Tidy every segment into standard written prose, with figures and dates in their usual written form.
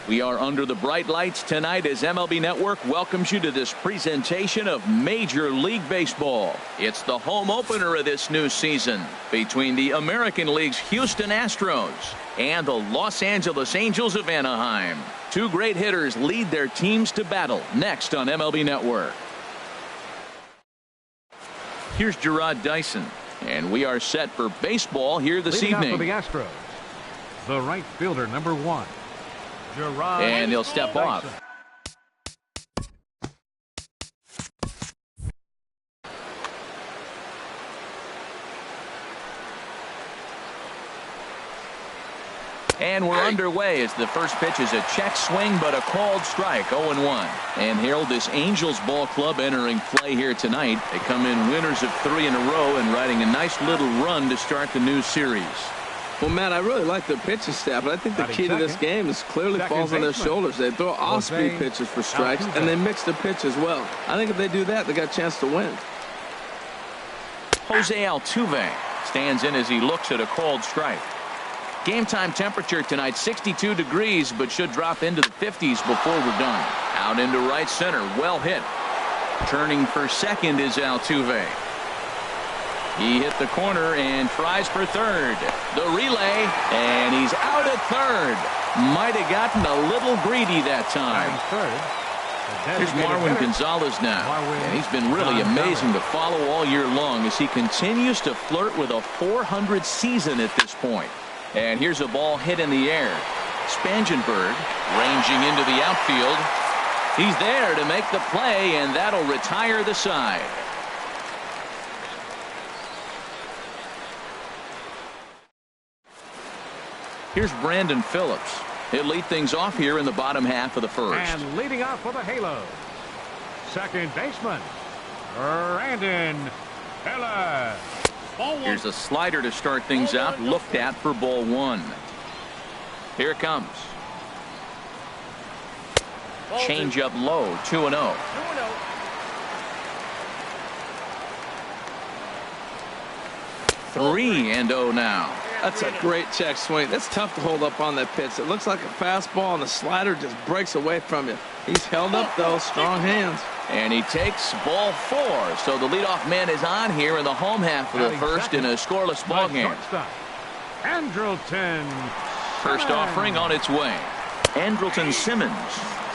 We are under the bright lights tonight as MLB Network welcomes you to this presentation of Major League Baseball. It's the home opener of this new season between the American League's Houston Astros and the Los Angeles Angels of Anaheim. Two great hitters lead their teams to battle next on MLB Network. Here's Gerard Dyson, and we are set for baseball here this evening. For the Astros, the right fielder, number 1. And he'll step off. And we're underway as the first pitch is a check swing, but a called strike, 0-1. And Harold, this Angels ball club entering play here tonight. They come in winners of 3 in a row and riding a nice little run to start the new series. Well, Matt, I really like their pitching staff, but I think the key to this game is clearly falls on their shoulders. They throw off-speed pitches for strikes, and they mix the pitch as well. I think if they do that, they got a chance to win. Jose Altuve stands in as he looks at a called strike. Game time temperature tonight 62 degrees, but should drop into the 50s before we're done. Out into right center, well hit. Turning for second is Altuve. He hit the corner and tries for third. The relay, and he's out at third. Might have gotten a little greedy that time. Here's Marwin Gonzalez now. And he's been really amazing to follow all year long as he continues to flirt with a .400 season at this point. And here's a ball hit in the air. Spangenberg ranging into the outfield. He's there to make the play, and that'll retire the side. Here's Brandon Phillips. He'll lead things off here in the bottom half of the first. And leading off for the Halos, second baseman, Brandon Phillips. Here's a slider to start things out, looked at for ball 1. Here it comes. Change up low, 2-0. 3-0 now. That's a great check swing. That's tough to hold up on that pitch. It looks like a fastball, and the slider just breaks away from you. He's held up, though. Strong hands. And he takes ball 4. So the leadoff man is on here in the home half of the first in a scoreless ball game. Andrelton. First offering on its way. Andrelton Simmons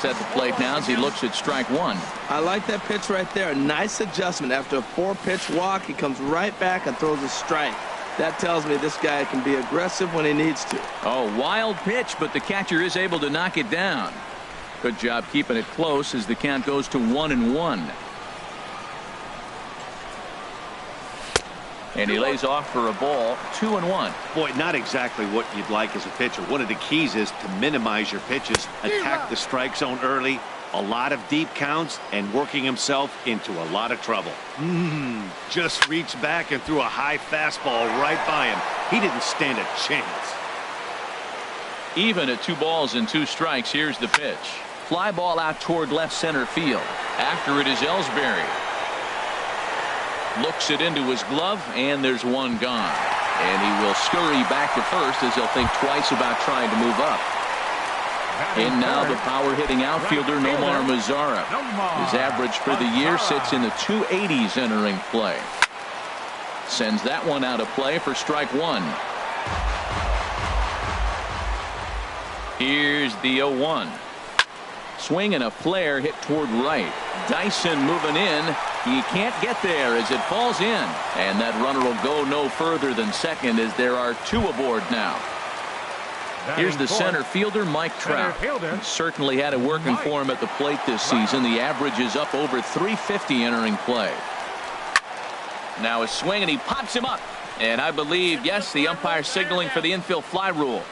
at the plate now as he looks at strike 1. I like that pitch right there. A nice adjustment. After a 4-pitch walk, he comes right back and throws a strike. That tells me this guy can be aggressive when he needs to. Oh, wild pitch, but the catcher is able to knock it down. Good job keeping it close as the count goes to 1-1. And he lays off for a ball, 2-1. Boy, not exactly what you'd like as a pitcher. One of the keys is to minimize your pitches, attack the strike zone early, a lot of deep counts, and working himself into a lot of trouble. Just reached back and threw a high fastball right by him. He didn't stand a chance. Even at 2 balls and 2 strikes, here's the pitch. Fly ball out toward left center field. After it is Ellsbury. Looks it into his glove, and there's one gone. And he will scurry back to first as he'll think twice about trying to move up. And now the power-hitting outfielder Nomar Mazara. His average for the year sits in the 280s entering play. Sends that one out of play for strike 1. Here's the 0-1. Swing and a flare hit toward right. Dyson moving in. He can't get there as it falls in. And that runner will go no further than second as there are 2 aboard now. Here's the center fielder, Mike Trout. He certainly had it working for him at the plate this season. The average is up over 350 entering play. Now a swing, and he pops him up. And I believe, yes, the umpire signaling for the infield fly rule.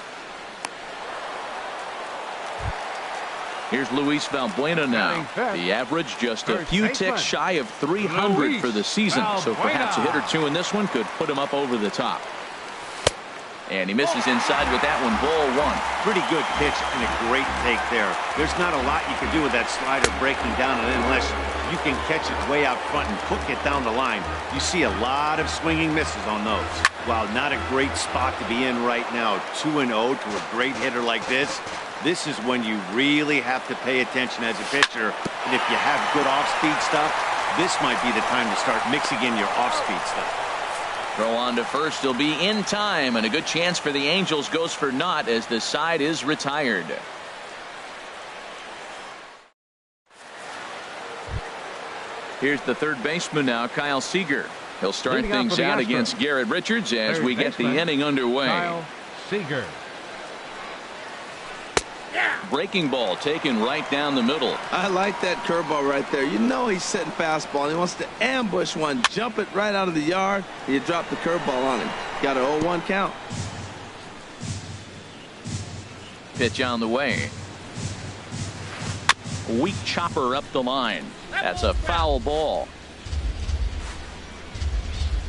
Here's Luis Valbuena now. The average just a few ticks shy of 300 for the season. So perhaps a hit or 2 in this one could put him up over the top. And he misses inside with that one, ball one. Pretty good pitch and a great take there. There's not a lot you can do with that slider breaking down unless you can catch it way out front and hook it down the line. You see a lot of swinging misses on those. While not a great spot to be in right now, 2-0 to a great hitter like this, this is when you really have to pay attention as a pitcher. And if you have good off-speed stuff, this might be the time to start mixing in your off-speed stuff. Throw on to first. He'll be in time, and a good chance for the Angels goes for naught as the side is retired. Here's the third baseman now, Kyle Seager. He'll start things out against Garrett Richards as we get the inning underway. Kyle Seager. Breaking ball taken right down the middle. I like that curveball right there. You know he's setting fastball, and he wants to ambush one, jump it right out of the yard, and you drop the curveball on him. Got an 0-1 count. Pitch on the way. Weak chopper up the line. That's a foul ball.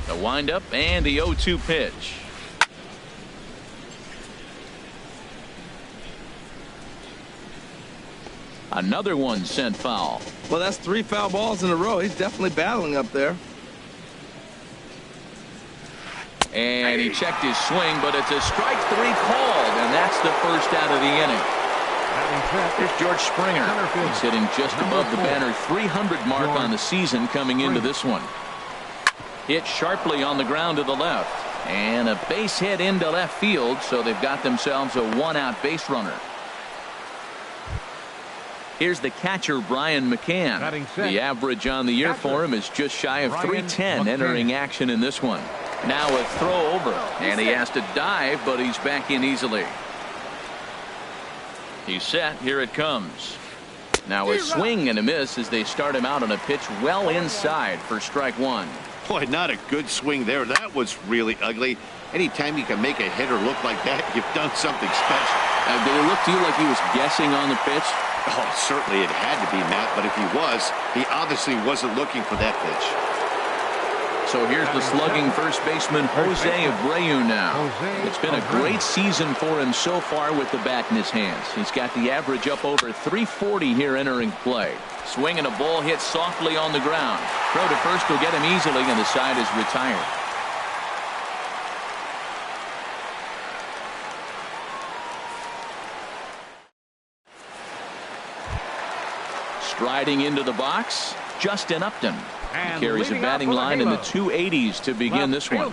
The windup and the 0-2 pitch. Another one sent foul. Well, that's 3 foul balls in a row. He's definitely battling up there. And he checked his swing, but it's a strike 3 called, and that's the first out of the inning. Here's George Springer. He's hitting just above the banner 300 mark on the season coming into this one. Hit sharply on the ground to the left. And a base hit into left field, so they've got themselves a 1-out base runner. Here's the catcher, Brian McCann. The average on the year for him is just shy of 310 entering action in this one. Now a throw over, and he has to dive, but he's back in easily. He's set. Here it comes. Now a swing and a miss as they start him out on a pitch well inside for strike 1. Boy, not a good swing there. That was really ugly. Anytime you can make a hitter look like that, you've done something special. Did it look to you like he was guessing on the pitch? Oh, certainly it had to be, Matt, but if he was, he obviously wasn't looking for that pitch. So here's the slugging first baseman, Jose Abreu now. It's been a great season for him so far with the bat in his hands. He's got the average up over 340 here entering play. Swinging a ball hit softly on the ground. Throw to first will get him easily, and the side is retired. Striding into the box, Justin Upton. He carries a batting line in the 280s to begin this one.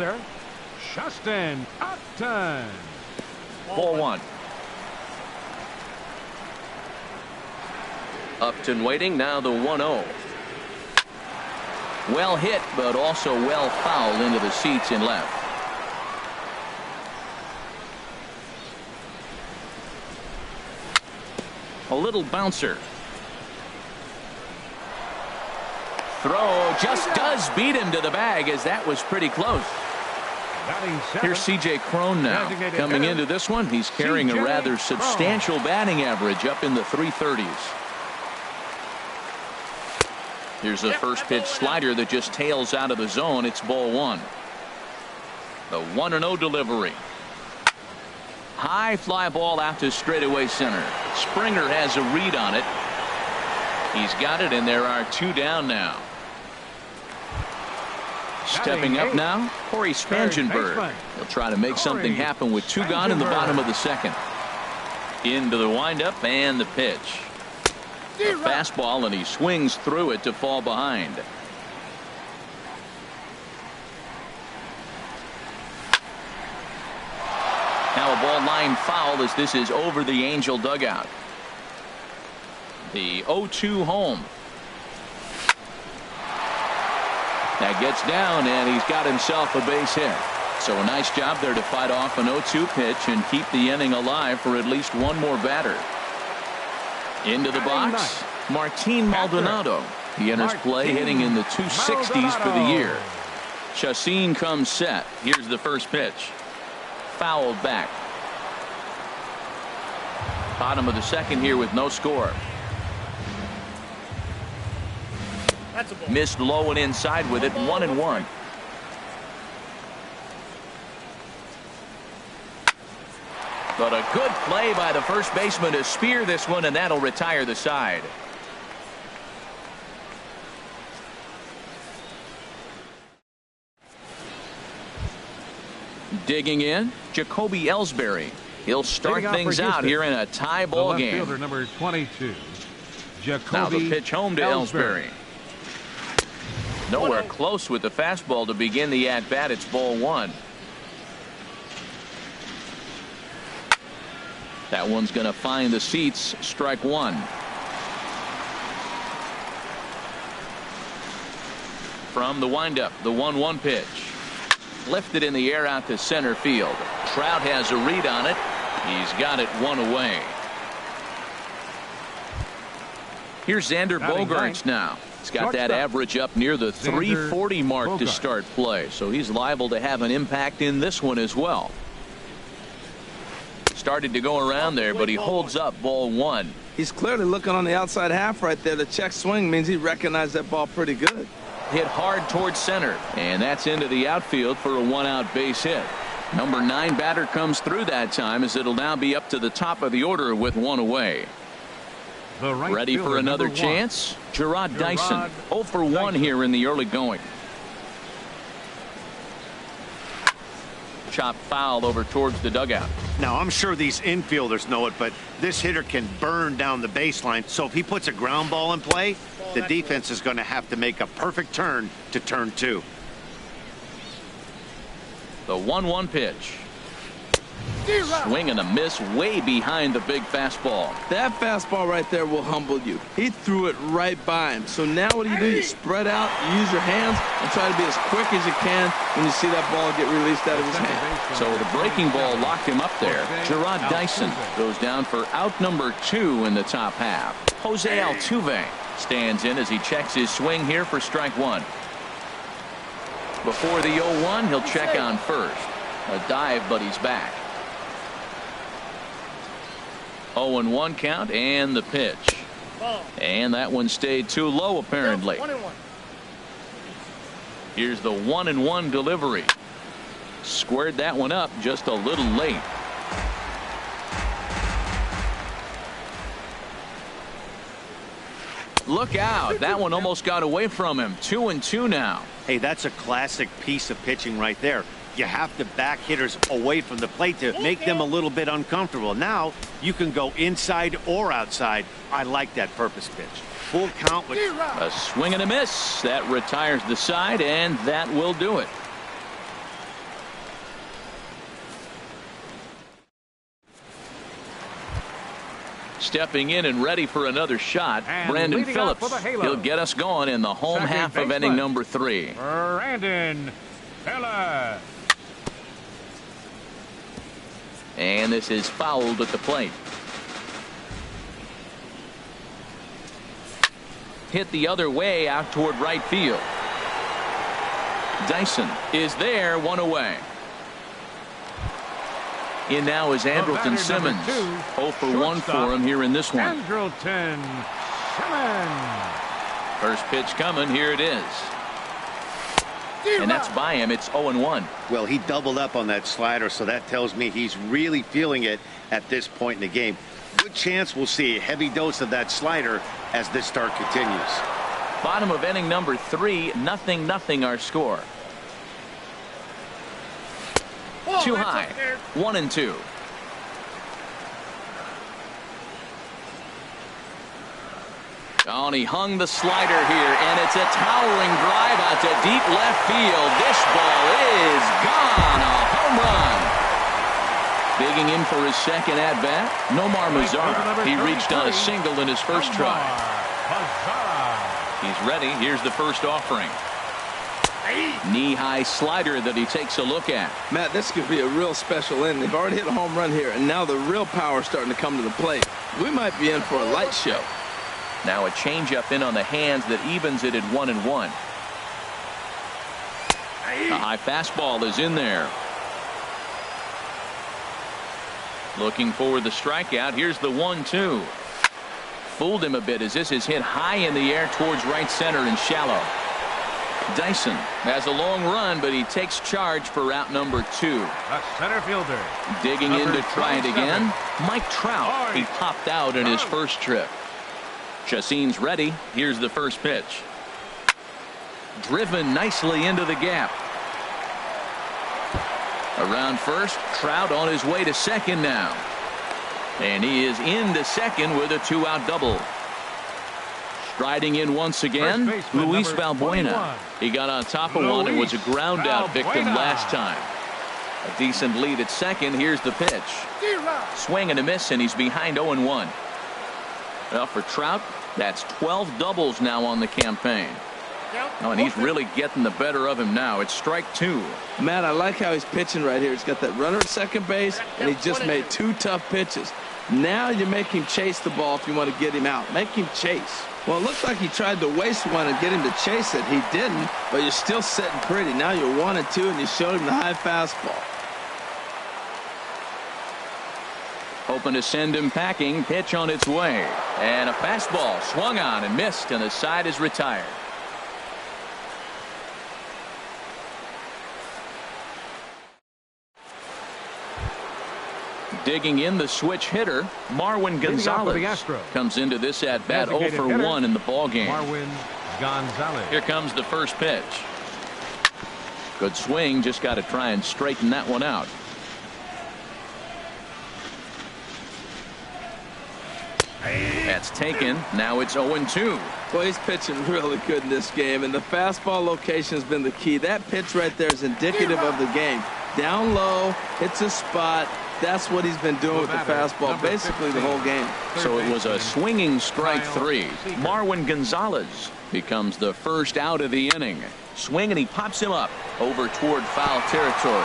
Justin Upton. Ball 1. Upton waiting, now the 1-0. Well hit, but also well fouled into the seats in left. A little bouncer. Throw just does beat him to the bag, as that was pretty close. Here's C.J. Cron now. Coming into this one, he's carrying a rather substantial batting average up in the 330s. Here's a first pitch slider that just tails out of the zone. It's ball 1. The 1-0 delivery. High fly ball out to straightaway center. Springer has a read on it. He's got it, and there are 2 down now. Stepping up now, Corey Spangenberg. He'll try to make something happen with 2 gone in the bottom of the second. Into the windup and the pitch. A fastball, and he swings through it to fall behind. Now a ball line foul as this is over the Angel dugout. The 0-2 home. That gets down, and he's got himself a base hit. So a nice job there to fight off an 0-2 pitch and keep the inning alive for at least one more batter. Into the box, Martin Maldonado. He enters play hitting in the 260s for the year. Chacin comes set. Here's the first pitch. Fouled back. Bottom of the second here with no score. Missed low and inside with it, 1-1. But a good play by the first baseman to spear this one, and that'll retire the side. Digging in, Jacoby Ellsbury. He'll start things out here in a tie ball game. Fielder number 22, Jacoby now the pitch home to Ellsbury. Nowhere close with the fastball to begin the at-bat. It's ball one. That one's going to find the seats. Strike one. From the windup, the 1-1 pitch. Lifted in the air out to center field. Trout has a read on it. He's got it one away. Here's Xander Bogaerts now. He's got that average up near the 340 mark to start play, so he's liable to have an impact in this one as well. Started to go around there, but he holds up ball one. He's clearly looking on the outside half right there. The check swing means he recognized that ball pretty good. Hit hard towards center, and that's into the outfield for a one-out base hit. Number 9 batter comes through that time, as it'll now be up to the top of the order with one away. Ready for another chance? Gerard Dyson, 0 for 1 here in the early going. Chop foul over towards the dugout. Now, I'm sure these infielders know it, but this hitter can burn down the baseline. So if he puts a ground ball in play, the defense is going to have to make a perfect turn to turn 2. The 1-1 pitch. Swing and a miss way behind the big fastball. That fastball right there will humble you. He threw it right by him. So now what do? You spread out, you use your hands, and try to be as quick as you can when you see that ball get released out of his hand. So the breaking ball locked him up there. Gerard Dyson goes down for out number 2 in the top half. Jose Altuve stands in as he checks his swing here for strike one. Before the 0-1, he'll check on first. A dive, but he's back. 0-1 count, and the pitch. And that one stayed too low, apparently. Here's the 1-1 delivery. Squared that one up just a little late. Look out. That one almost got away from him. 2-2 now. Hey, that's a classic piece of pitching right there. You have to back hitters away from the plate to make them a little bit uncomfortable. Now you can go inside or outside. I like that purpose pitch. Full count with a swing and a miss. That retires the side, and that will do it. Stepping in and ready for another shot, and Brandon Phillips. He'll get us going in the home half of inning number 3. Brandon Phillips. And this is fouled at the plate. Hit the other way out toward right field. Dyson is there, one away. In now is Andrelton Simmons. 0 for 1 for him here in this one. Andrelton Simmons. First pitch coming. Here it is. And that's by him. It's 0-1. Well, he doubled up on that slider, so that tells me he's really feeling it at this point in the game. Good chance we'll see a heavy dose of that slider as this start continues. Bottom of inning number 3, 0-0 our score. Too high. 1-2. Oh, and he hung the slider here, and it's a towering drive out to deep left field. This ball is gone. A home run. Digging in for his second at-bat, Nomar Mazara. He reached on a single in his first try. He's ready. Here's the first offering. Knee-high slider that he takes a look at. Matt, this could be a real special inning. They've already hit a home run here, and now the real power is starting to come to the plate. We might be in for a light show. Now a changeup in on the hands that evens it at 1-1. The high fastball is in there. Looking for the strikeout. Here's the 1-2. Fooled him a bit as this is hit high in the air towards right center and shallow. Dyson has a long run, but he takes charge for route number 2. The center fielder. Digging in to try it again. Mike Trout. He popped out in his first trip. Chacin's ready. Here's the first pitch. Driven nicely into the gap. Around first, Trout on his way to second now. And he is into second with a 2-out double. Striding in once again, Luis Valbuena. He got on top of one and was a ground-out victim last time. A decent lead at second. Here's the pitch. Swing and a miss, and he's behind 0-1. Well, for Trout, that's 12 doubles now on the campaign. Oh, and he's really getting the better of him now. It's strike 2. Matt, I like how he's pitching right here. He's got that runner at second base, and he just made 2 tough pitches. Now you make him chase the ball if you want to get him out. Make him chase. Well, it looks like he tried to waste one and get him to chase it. He didn't, but you're still sitting pretty. Now you're 1-2, and you showed him the high fastball. Hoping to send him packing. Pitch on its way. And a fastball swung on and missed, and the side is retired. Digging in, the switch hitter, Marwin Gonzalez, comes into this at bat 0 for 1 in the ball game. Marwin Gonzalez. Here comes the first pitch. Good swing, just got to try and straighten that one out. That's taken. Now it's 0-2. Well, he's pitching really good in this game, and the fastball location has been the key. That pitch right there is indicative of the game. Down low, hits a spot. That's what he's been doing with the fastball basically the whole game. So it was a swinging strike 3. Marwin Gonzalez becomes the first out of the inning. Swing, and he pops him up over toward foul territory.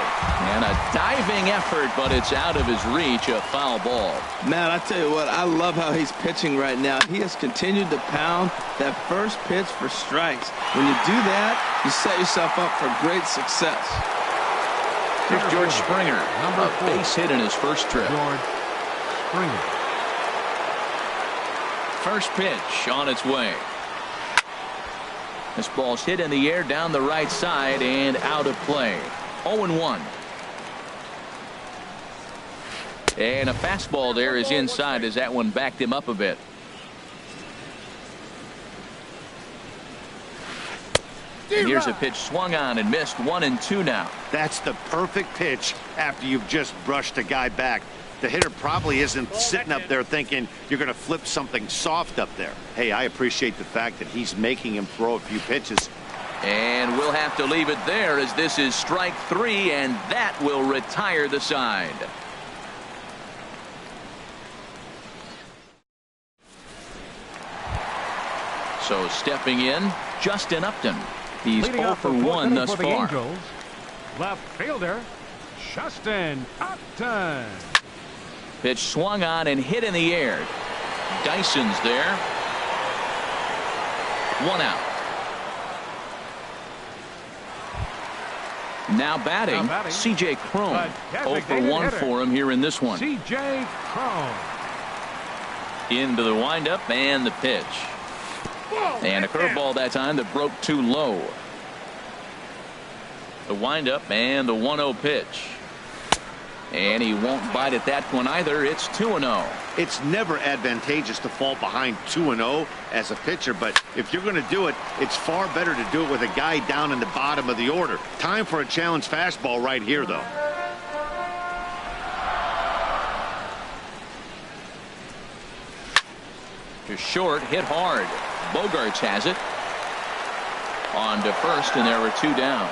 And a diving effort, but it's out of his reach, a foul ball. Man, I tell you what, I love how he's pitching right now. He has continued to pound that first pitch for strikes. When you do that, you set yourself up for great success. Here's George Springer, a base hit in his first trip. George Springer. First pitch on its way. This ball's hit in the air down the right side and out of play. 0-1. And a fastball there is inside as that one backed him up a bit. And here's a pitch swung on and missed. 1-2 now. That's the perfect pitch after you've just brushed a guy back. The hitter probably isn't sitting up there thinking you're going to flip something soft up there. Hey, I appreciate the fact that he's making him throw a few pitches. And we'll have to leave it there as this is strike 3, and that will retire the side. So stepping in, Justin Upton. He's 0 for 1 thus far. Angels, left fielder, Justin Upton. Pitch swung on and hit in the air. Dyson's there. 1 out. Now batting, C.J. Cron. 0 for 1 for him here in this one. C.J. Cron. Into the windup and the pitch. And a curveball that time that broke too low. The windup and the 1-0 pitch. And he won't bite at that one either. It's 2-0. It's never advantageous to fall behind 2-0 as a pitcher, but if you're going to do it, it's far better to do it with a guy down in the bottom of the order. Time for a challenge fastball right here, though. To short, hit hard. Bogarts has it. On to first, and there were 2 down.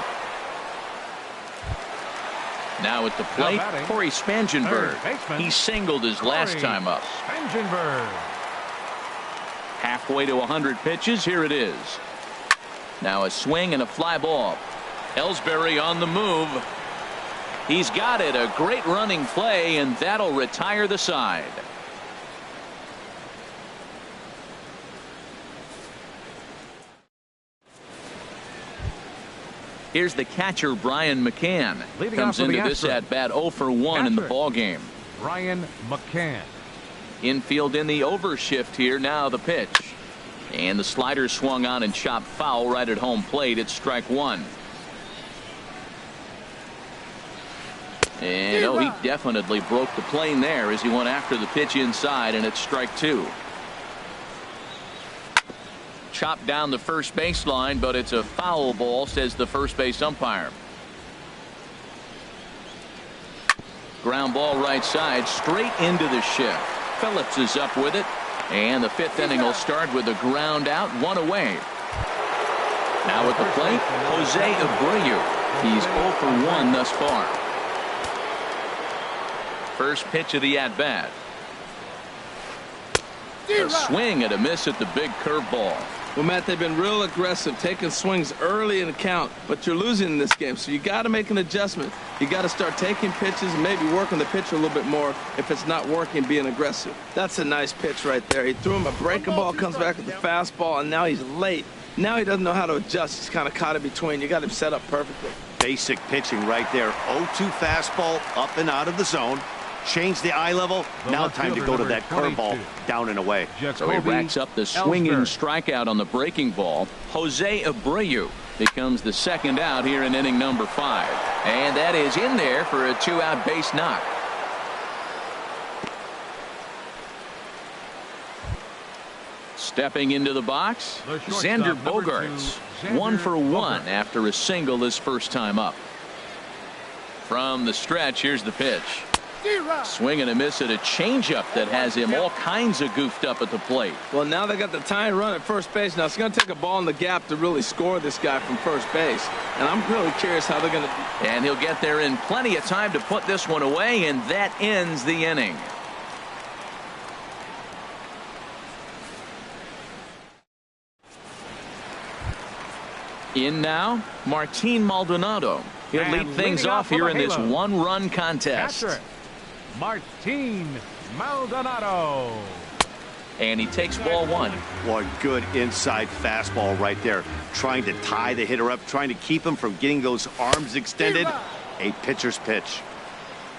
Now at the plate, Corey Spangenberg. He singled his last time up. Spangenberg. Halfway to 100 pitches. Here it is. Now a swing and a fly ball. Ellsbury on the move. He's got it. A great running play, and that'll retire the side. Here's the catcher, Brian McCann. Comes into this at bat 0 for 1 in the ball game. Brian McCann. Infield in the overshift here. Now the pitch. And the slider swung on and chopped foul right at home plate. It's strike one. And oh, he definitely broke the plane there as he went after the pitch inside, and it's strike two. Chopped down the first baseline, but it's a foul ball, says the first base umpire. Ground ball right side, straight into the shift. Phillips is up with it, and the fifth inning will start with a ground out, one away. Now at the plate, Jose Abreu. He's 0 for 1 thus far. First pitch of the at-bat. A swing and a miss at the big curveball. Well, Matt, they've been real aggressive, taking swings early in the count, but you're losing in this game, so you got to make an adjustment. You got to start taking pitches and maybe working the pitcher a little bit more if it's not working, being aggressive. That's a nice pitch right there. He threw him a breaking ball, comes back with the fastball, and now he's late. Now he doesn't know how to adjust. He's kind of caught in between. You got him set up perfectly. Basic pitching right there. 0-2 fastball up and out of the zone. Change the eye level. Now time to go to that curveball down and away. So he racks up the swinging strikeout on the breaking ball. Jose Abreu becomes the second out here in inning number 5. And that is in there for a 2-out base knock. Stepping into the box, Xander Bogaerts. 1 for 1 after a single his first time up. From the stretch, here's the pitch. Swing and a miss at a changeup that has him all kinds of goofed up at the plate. Well, now they got the tying run at first base. Now it's going to take a ball in the gap to really score this guy from first base. And I'm really curious how they're going to do. And he'll get there in plenty of time to put this one away, and that ends the inning. In now, Martin Maldonado. He'll lead things off here in this one-run contest. Martin Maldonado. And he takes ball one. Boy, good inside fastball right there. Trying to tie the hitter up, trying to keep him from getting those arms extended. A pitcher's pitch.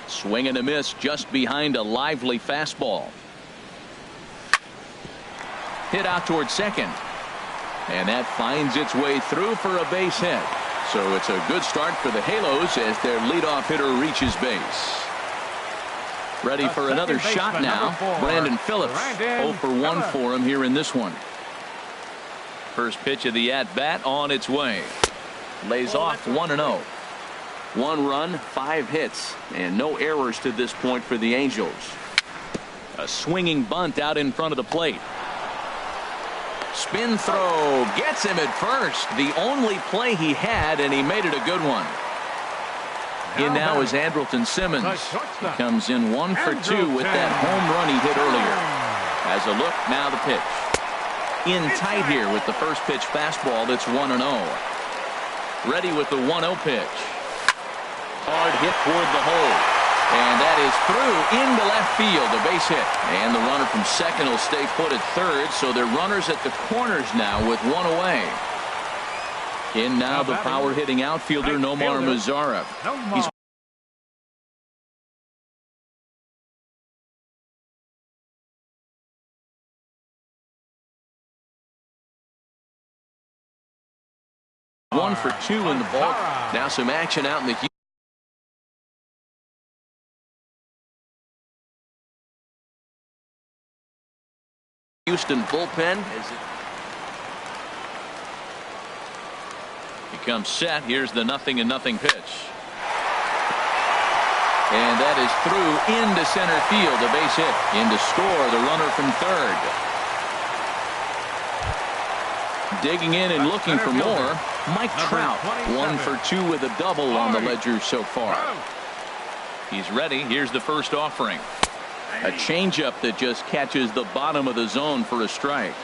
Swing and a miss just behind a lively fastball. Hit out towards second. And that finds its way through for a base hit. So it's a good start for the Halos as their leadoff hitter reaches base. Ready for another shot now. Brandon Phillips. 0 for 1 for him here in this one. First pitch of the at-bat on its way. Lays off 1-0. 1 run, 5 hits, and no errors to this point for the Angels. A swinging bunt out in front of the plate. Spin throw gets him at first. The only play he had, and he made it a good one. In now is Andrelton Simmons. He comes in 1 for 2 with that home run he hit earlier. As a look, now the pitch. In tight here with the first pitch fastball that's 1-0. Ready with the 1-0 pitch. Hard hit toward the hole. And that is through into left field, a base hit. And the runner from second will stay put at third, so they're runners at the corners now with 1 away. In now the power hitting outfielder Nomar Mazara. He's one for 2 in the ball. Now some action out in the Houston bullpen as it becomes set. Here's the 0-0 pitch. And that is through into center field, a base hit. In to score, the runner from third. Digging in and looking for more, Mike Trout. 1 for 2 with a double on the ledger so far. He's ready. Here's the first offering. A changeup that just catches the bottom of the zone for a strike.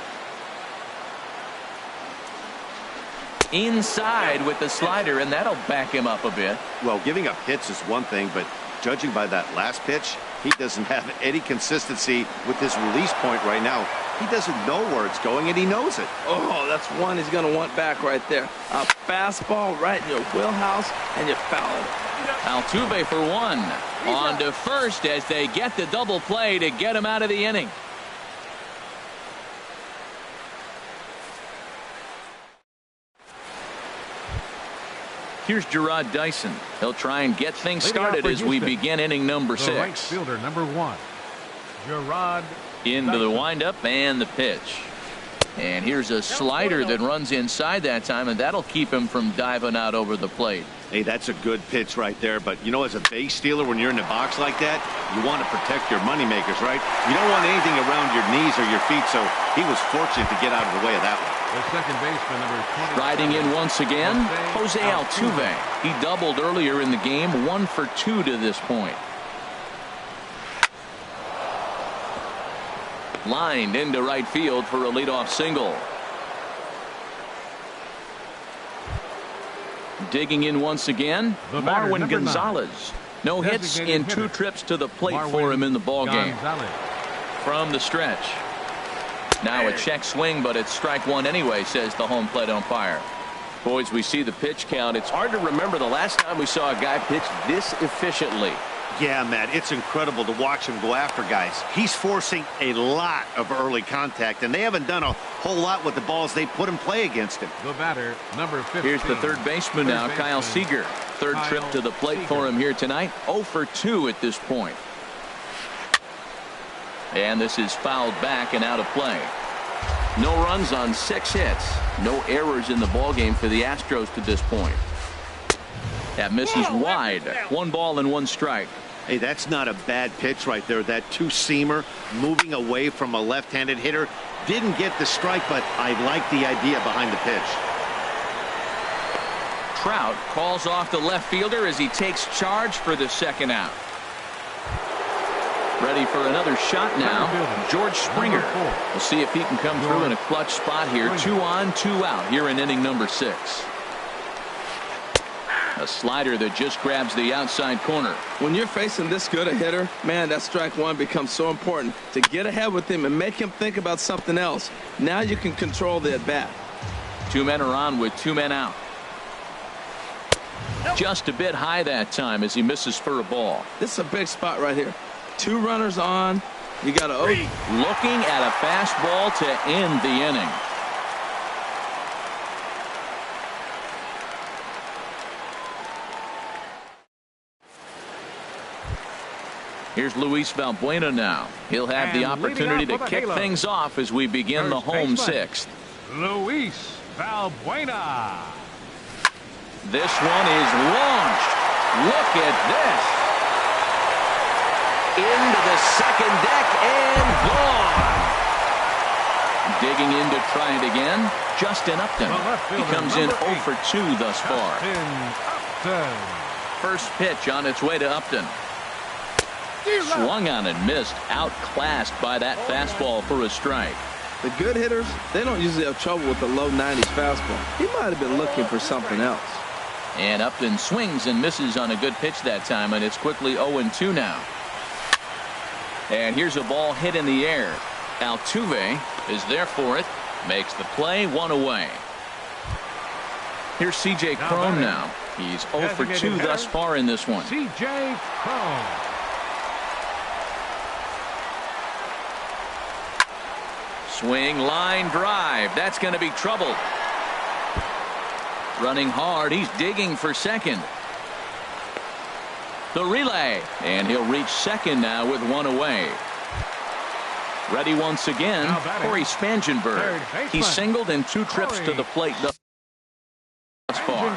Inside with the slider, and that'll back him up a bit. Well, giving up hits is one thing, but judging by that last pitch, he doesn't have any consistency with this release point right now. He doesn't know where it's going, and he knows it. Oh, that's one he's going to want back right there. A fastball right in your wheelhouse, and you foul it. Altuve for 1. On to first as they get the double play to get him out of the inning. Here's Gerard Dyson. He'll try and get things started as we begin inning number 6. Right fielder number 1, Gerard Into Dyson. the windup and the pitch. And here's a slider that runs inside that time, and that'll keep him from diving out over the plate. Hey, that's a good pitch right there. But, you know, as a base stealer, when you're in the box like that, you want to protect your moneymakers, right? You don't want anything around your knees or your feet, so he was fortunate to get out of the way of that one. The second baseman, number 20. Riding in once again, Jose Altuve. He doubled earlier in the game, 1 for 2 to this point. Lined into right field for a leadoff single. Digging in once again, Marwin Gonzalez. No hits in 2 trips to the plate for him in the ballgame. From the stretch. Now a check swing, but it's strike 1 anyway, says the home plate umpire. Boys, we see the pitch count. It's hard to remember the last time we saw a guy pitch this efficiently. Yeah, Matt, it's incredible to watch him go after guys. He's forcing a lot of early contact, and they haven't done a whole lot with the balls they put in play against him. The batter, number 15. Here's the third baseman now, Kyle Seager. Third trip to the plate for him here tonight. 0 for 2 at this point. And this is fouled back and out of play. No runs on 6 hits. No errors in the ballgame for the Astros to this point. That misses wide. 1 ball and 1 strike. Hey, that's not a bad pitch right there. That 2-seamer moving away from a left-handed hitter. Didn't get the strike, but I like the idea behind the pitch. Trout calls off the left fielder as he takes charge for the second out. Ready for another shot now, George Springer. We'll see if he can come through in a clutch spot here. 2 on, 2 out here in inning number 6. A slider that just grabs the outside corner. When you're facing this good a hitter, man, that strike 1 becomes so important to get ahead with him and make him think about something else. Now you can control the at-bat. 2 men are on with 2 men out. Just a bit high that time as he misses for a ball. This is a big spot right here. 2 runners on. You got to looking at a fastball to end the inning. Here's Luis Valbuena now. He'll have the opportunity to kick things off as we begin the home 6th. Luis Valbuena. This one is launched. Look at this. Into the second deck and gone. Digging in to try it again. Justin Upton. He comes in 0 for 2 thus far. First pitch on its way to Upton. Swung on and missed. Outclassed by that fastball for a strike. The good hitters, they don't usually have trouble with the low 90s fastball. He might have been looking for something else. And Upton swings and misses on a good pitch that time, and it's quickly 0-2 now. And here's a ball hit in the air. Altuve is there for it. Makes the play, 1 away. Here's C.J. Cron now. He's 0 for 2 thus far in this one. C.J. Cron. Swing, line, drive. That's going to be trouble. Running hard. He's digging for second. The relay. And he'll reach second now with 1 away. Ready once again, Corey Spangenberg. He singled in 2 trips to the plate thus far.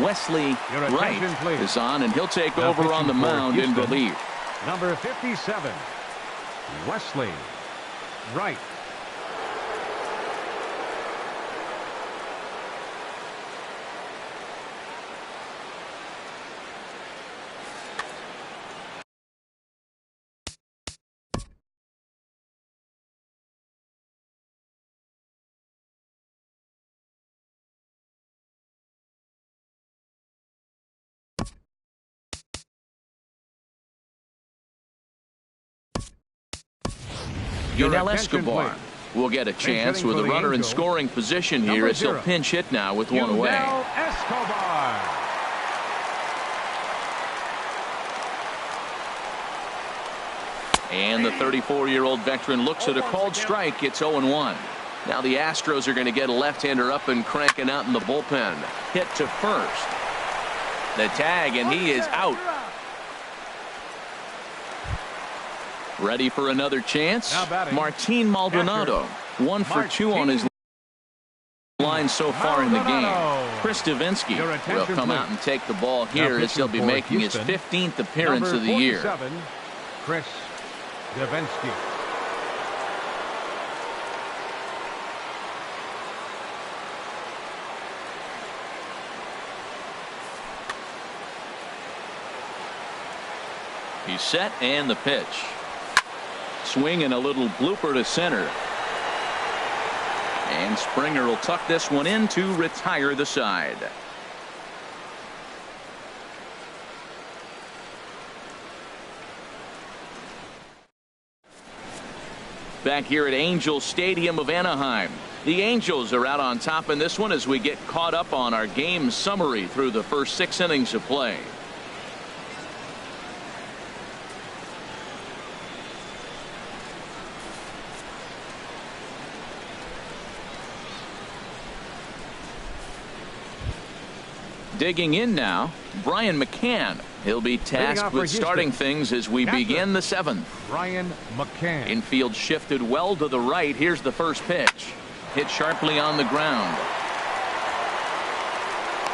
Wesley Wright is on, and he'll take over on the mound in relief. Number 57, Wesley Wright. Yunel Escobar will get a chance with a runner in scoring position here as he'll pinch hit now with 1 away. Escobar. And the 34-year-old veteran looks at a called strike. It's 0-1. Now the Astros are going to get a left-hander up and cranking out in the bullpen. Hit to first. The tag, and he is out. Ready for another chance? Martin Maldonado, 1 for 2 on his line so far in the game. Chris Davinsky will come out and take the ball here as he'll be making his 15th appearance of the year. Chris Davinsky. He's set, and the pitch. Swing and a little blooper to center. And Springer will tuck this one in to retire the side. Back here at Angels Stadium of Anaheim. The Angels are out on top in this one as we get caught up on our game summary through the first 6 innings of play. Digging in now, Brian McCann. He'll be tasked with starting things as we begin the 7th. Brian McCann. Infield shifted well to the right. Here's the first pitch. Hit sharply on the ground.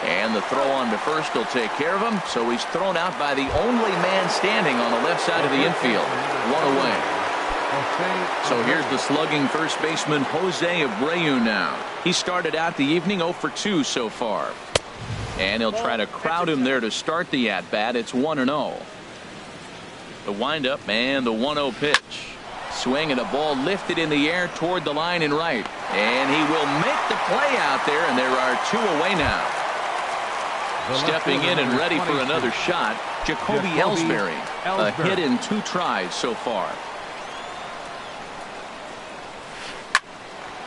And the throw on to first will take care of him. So he's thrown out by the only man standing on the left side of the infield. 1 away. So here's the slugging first baseman Jose Abreu now. He started out the evening 0 for 2 so far. And he'll try to crowd him there to start the at-bat. It's 1-0. The windup and the 1-0 pitch. Swing and a ball lifted in the air toward the line and right. And he will make the play out there, and there are 2 away now. Stepping in and ready for another shot, Jacoby Ellsbury. A hit in 2 tries so far.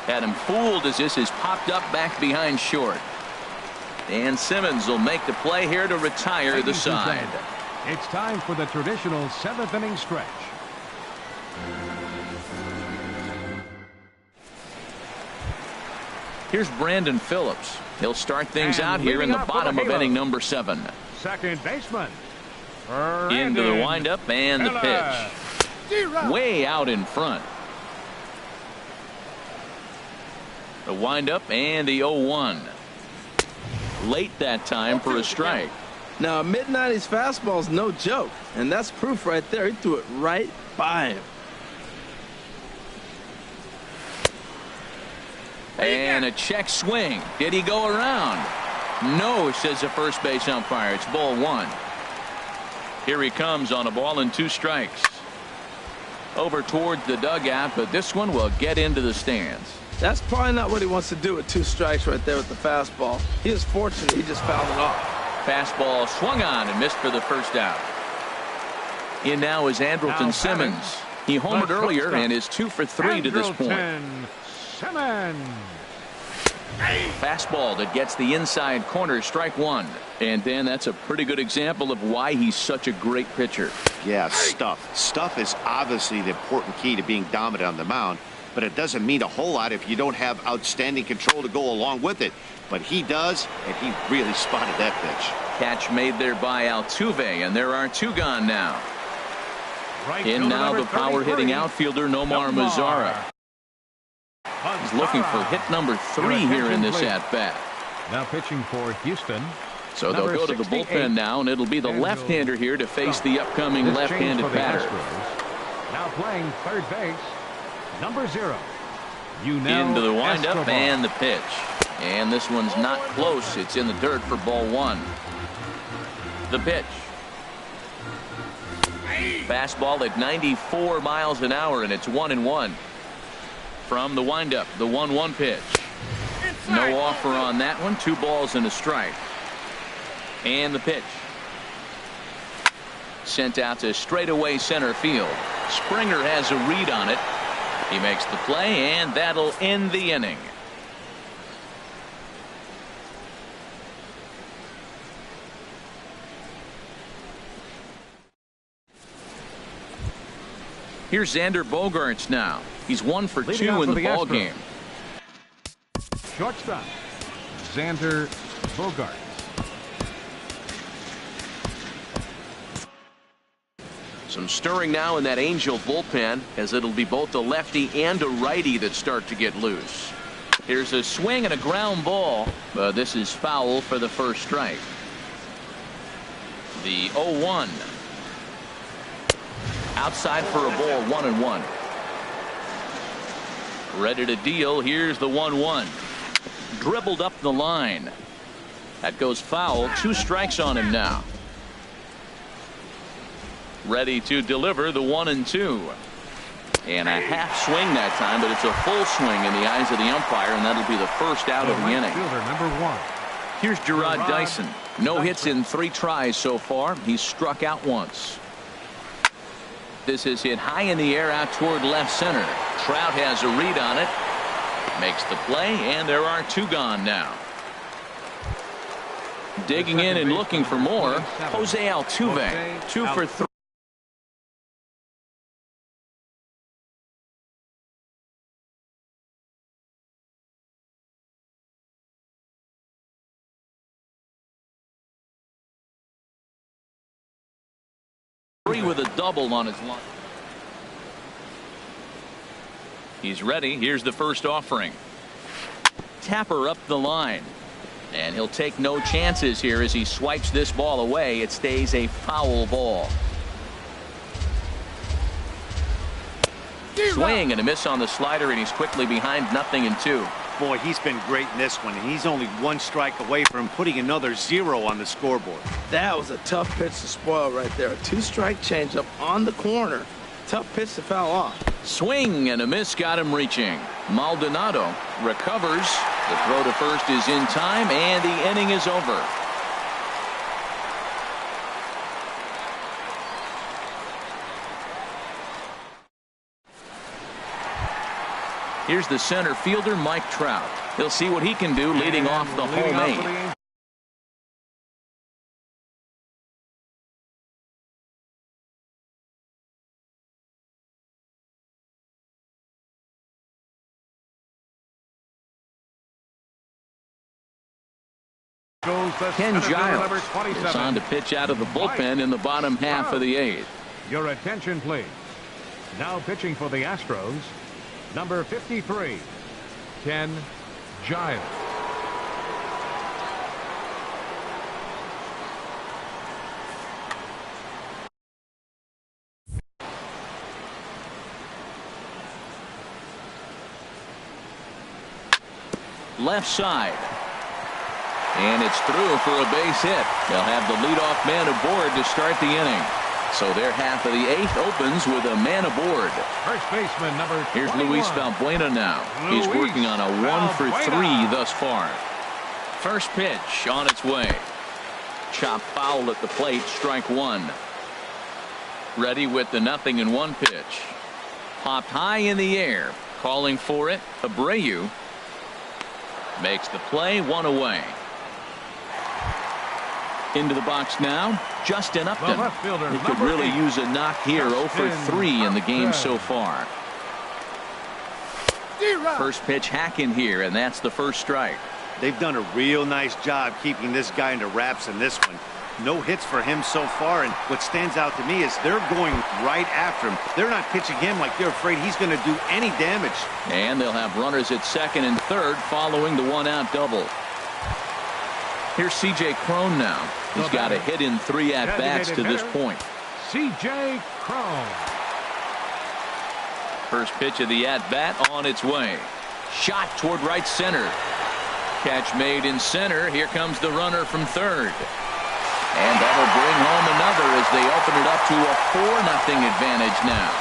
Had him fooled as this is popped up back behind short. And Simmons will make the play here to retire the side. It's time for the traditional 7th inning stretch. Here's Brandon Phillips. He'll start things out here in the bottom of inning number 7. Second baseman. Into the windup and the pitch. Way out in front. The windup and the 0-1. Late that time for a strike. Now, a mid-90s fastball is no joke, and that's proof right there. He threw it right by him. And a check swing. Did he go around? No, says the first base umpire. It's ball 1. Here he comes on a ball and 2 strikes. Over towards the dugout, but this one will get into the stands. That's probably not what he wants to do with 2 strikes right there with the fastball. He was fortunate he just fouled it off. Fastball swung on and missed for the first out. In now is Andrelton Simmons. He homered earlier and is 2 for 3 to this point. Simmons. Fastball that gets the inside corner, strike 1. And Dan, that's a pretty good example of why he's such a great pitcher. Yeah, stuff. Stuff is obviously the important key to being dominant on the mound. But it doesn't mean a whole lot if you don't have outstanding control to go along with it. But he does, and he really spotted that pitch. Catch made there by Altuve, and there are 2 gone now. In now the power-hitting outfielder Nomar Mazara. He's looking for hit number 3 here in this at-bat. Now pitching for Houston. So they'll go to the bullpen now, and it'll be the left-hander here to face the upcoming left-handed batter. Now playing third base. Number 0. Into the windup and the pitch. And this one's not close. It's in the dirt for ball 1. The pitch. Fastball at 94 miles an hour, and it's 1-1. From the windup, the 1-1 pitch. No offer on that one. 2 balls and a strike. And the pitch. Sent out to straightaway center field. Springer has a read on it. He makes the play, and that'll end the inning. Here's Xander Bogaerts now. He's 1 for 2 in the ball game. Shortstop, Xander Bogaerts. Some stirring now in that Angel bullpen, as it'll be both a lefty and a righty that start to get loose. Here's a swing and a ground ball. This is foul for the first strike. The 0-1. Outside for a ball, 1-1. Ready to deal. Here's the 1-1. Dribbled up the line. That goes foul. 2 strikes on him now. Ready to deliver the 1-2. And a half swing that time, but it's a full swing in the eyes of the umpire, and that'll be the first out of the inning. Number 1. Here's Gerard Dyson. No hits in 3 tries so far. He's struck out once. This is hit high in the air out toward left center. Trout has a read on it. Makes the play, and there are 2 gone now. Digging in and looking for more, Jose Altuve. 2 for 3. With a double on his line. He's ready. Here's the first offering. Tapper up the line. And he'll take no chances here as he swipes this ball away. It stays a foul ball. Swing and a miss on the slider, and he's quickly behind 0-2. Boy, he's been great in this one, and he's only 1 strike away from putting another 0 on the scoreboard. That was a tough pitch to spoil right there. A 2-strike changeup on the corner. Tough pitch to foul off. Swing and a miss got him reaching. Maldonado recovers. The throw to first is in time, and the inning is over. Here's the center fielder, Mike Trout. He'll see what he can do leading off the home 8. Ken Giles is on to pitch out of the bullpen in the bottom half of the 8th. Your attention, please. Now pitching for the Astros, number 53, Ken Giles. Left side. And it's through for a base hit. They'll have the leadoff man aboard to start the inning. So their half of the 8th opens with a man aboard. First baseman number 21. Here's Luis Valbuena now. He's working on a 1 for 3 thus far. First pitch on its way. Chop foul at the plate, strike 1. Ready with the 0-1 pitch. Popped high in the air. Calling for it, Abreu. Makes the play, 1 away. Into the box now, Justin Upton. He could really use a knock here. 0 for 3 in the game so far. First pitch hack in here, and that's the first strike. They've done a real nice job keeping this guy into wraps in this one. No hits for him so far, and what stands out to me is they're going right after him. They're not pitching him like they're afraid he's going to do any damage. And they'll have runners at second and third following the 1-out double. Here's C.J. Cron now. He's got a hit in 3 at-bats to this point. C.J. Cron. First pitch of the at-bat on its way. Shot toward right center. Catch made in center. Here comes the runner from third. And that'll bring home another as they open it up to a 4-0 advantage now.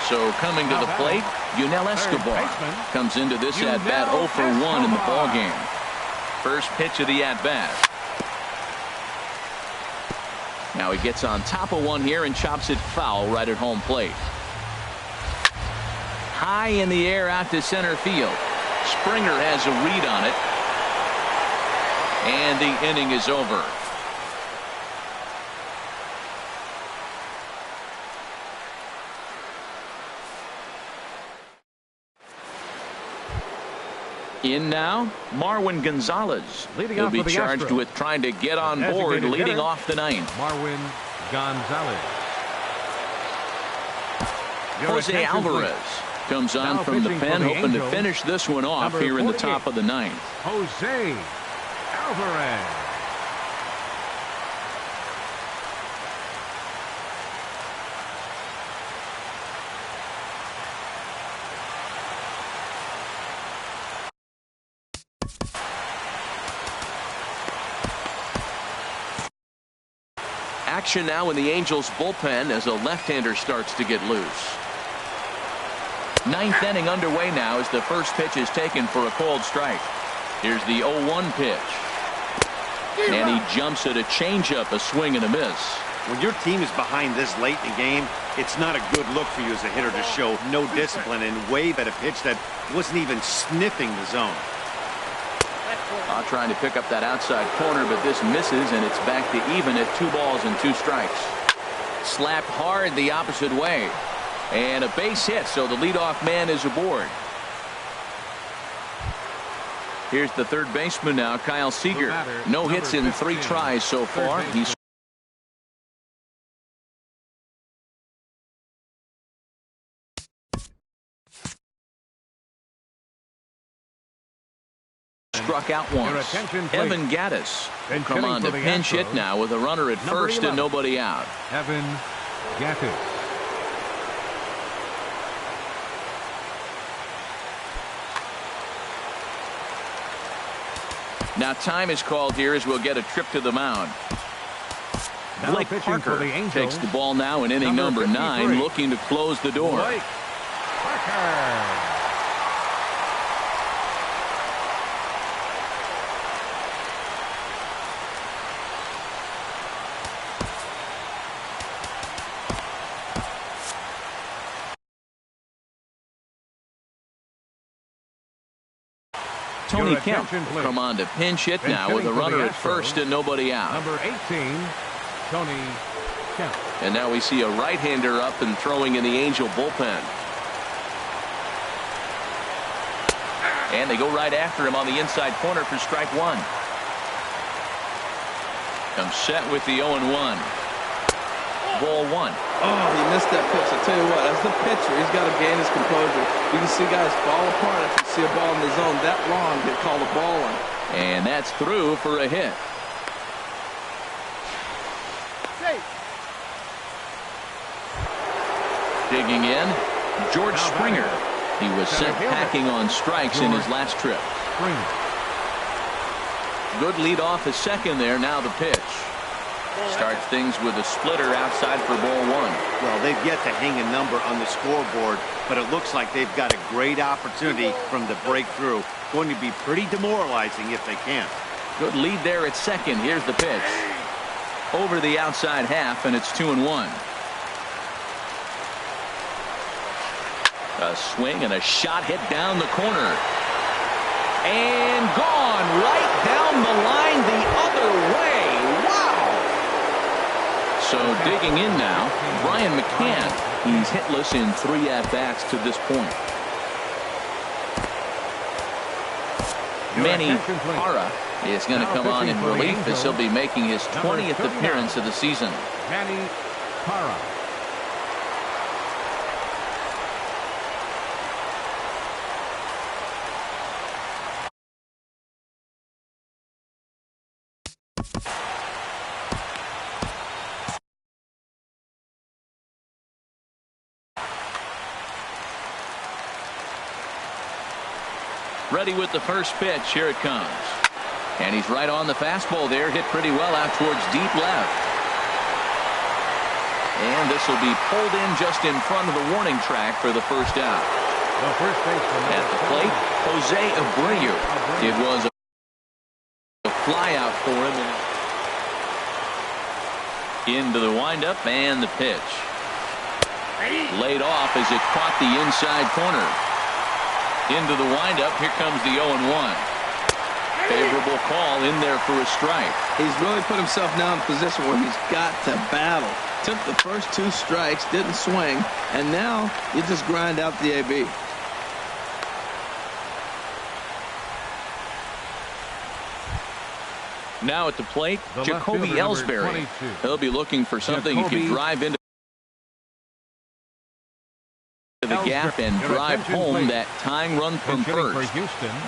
So coming to the plate, Yunel Escobar comes into this at-bat 0 for 1 in the ballgame. First pitch of the at-bat. Now he gets on top of one here and chops it foul right at home plate. High in the air out to center field. Springer has a read on it. And the inning is over. In now, Marwin Gonzalez. He'll be charged with trying to get on board leading off the 9th. Marwin Gonzalez. Jose Alvarez comes on Now from the pitching for pen, the hoping to Angels, finish this one off number here in the 48, top of the ninth. Jose Alvarez. Action now in the Angels bullpen as a left-hander starts to get loose. Ninth inning underway now as the first pitch is taken for a called strike. Here's the 0-1 pitch. And he jumps at a changeup, a swing and a miss. When your team is behind this late in the game, it's not a good look for you as a hitter to show no discipline and wave at a pitch that wasn't even sniffing the zone. Trying to pick up that outside corner, but this misses, and it's back to even at 2 balls and 2 strikes. Slapped hard the opposite way. And a base hit, so the leadoff man is aboard. Here's the third baseman now, Kyle Seager. No hits in 3 tries so far. He's struck out once. Evan Gattis will come on to pinch hit now with a runner at first and nobody out. Evan Gattis. Now time is called here as we'll get a trip to the mound. Now Blake Parker takes the ball now in inning number 9, looking to close the door. Blake Parker. Tony Kemp will come on to pinch hit now with a runner at first and nobody out. Number 18, Tony Kemp. And now we see a right-hander up and throwing in the Angel bullpen. And they go right after him on the inside corner for strike 1. Comes set with the 0-1. Ball 1. Oh, he missed that pitch. I tell you what, as the pitcher, he's got to gain his composure. You can see guys fall apart if you see a ball in the zone that long, get called a ball on. And that's through for a hit. Digging in, George Springer. He was sent packing on strikes in his last trip. Good lead off his second there. Now the pitch. Starts things with a splitter outside for ball 1. Well, they've yet to hang a number on the scoreboard, but it looks like they've got a great opportunity from the breakthrough. Going to be pretty demoralizing if they can't. Good lead there at second. Here's the pitch. Over the outside half, and it's 2-1. A swing and a shot hit down the corner. And gone right down the line the other way. Wow! So digging in now, Brian McCann. He's hitless in 3 at-bats to this point. Manny Parra is going to come on in relief as he'll be making his 20th appearance of the season. Manny Parra. Ready with the first pitch. Here it comes. And he's right on the fastball there. Hit pretty well out towards deep left. And this will be pulled in just in front of the warning track for the first out. The first baseman at the plate, Jose Abreu. It was a fly out for him. Into the windup and the pitch. Laid off as it caught the inside corner. Into the windup. Here comes the 0-1. Favorable call in there for a strike. He's really put himself now in a position where he's got to battle. Took the first 2 strikes, didn't swing, and now you just grind out the AB. Now at the plate, Jacoby Ellsbury. He'll be looking for something he can drive into gap and drive home that tying run from first.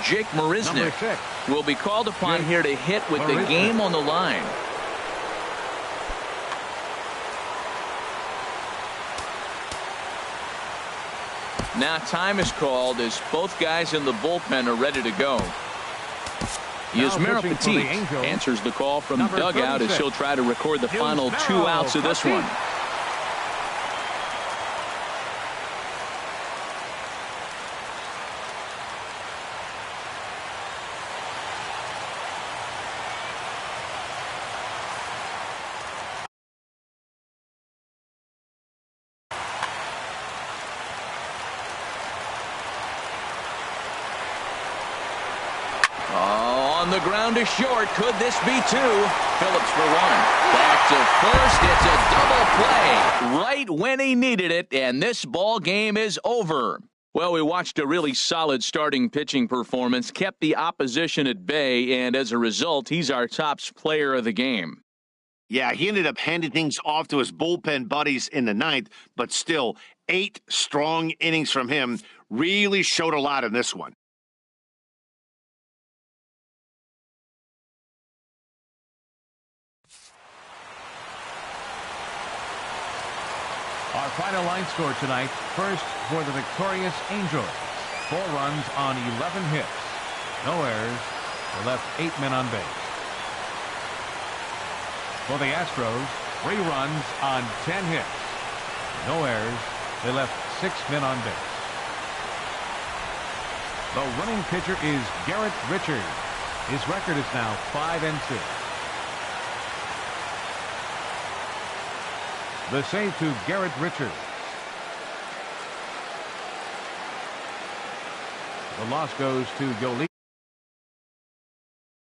Jake Marisnick will be called upon here to hit with the game on the line. Now time is called as both guys in the bullpen are ready to go. Yasmir Petit answers the call from the dugout as he'll try to record the final 2 outs of this one. On the ground is short. Could this be 2? Phillips for 1. Back to first. It's a double play right when he needed it, and this ball game is over. Well, we watched a really solid starting pitching performance, kept the opposition at bay, and as a result, he's our top player of the game. Yeah, he ended up handing things off to his bullpen buddies in the 9th, but still 8 strong innings from him really showed a lot in this one. Our final line score tonight, first for the victorious Angels. 4 runs on 11 hits. No errors. They left 8 men on base. For the Astros, 3 runs on 10 hits. No errors. They left 6 men on base. The winning pitcher is Garrett Richards. His record is now 5-2. The save to Garrett Richards. The loss goes to Yoli.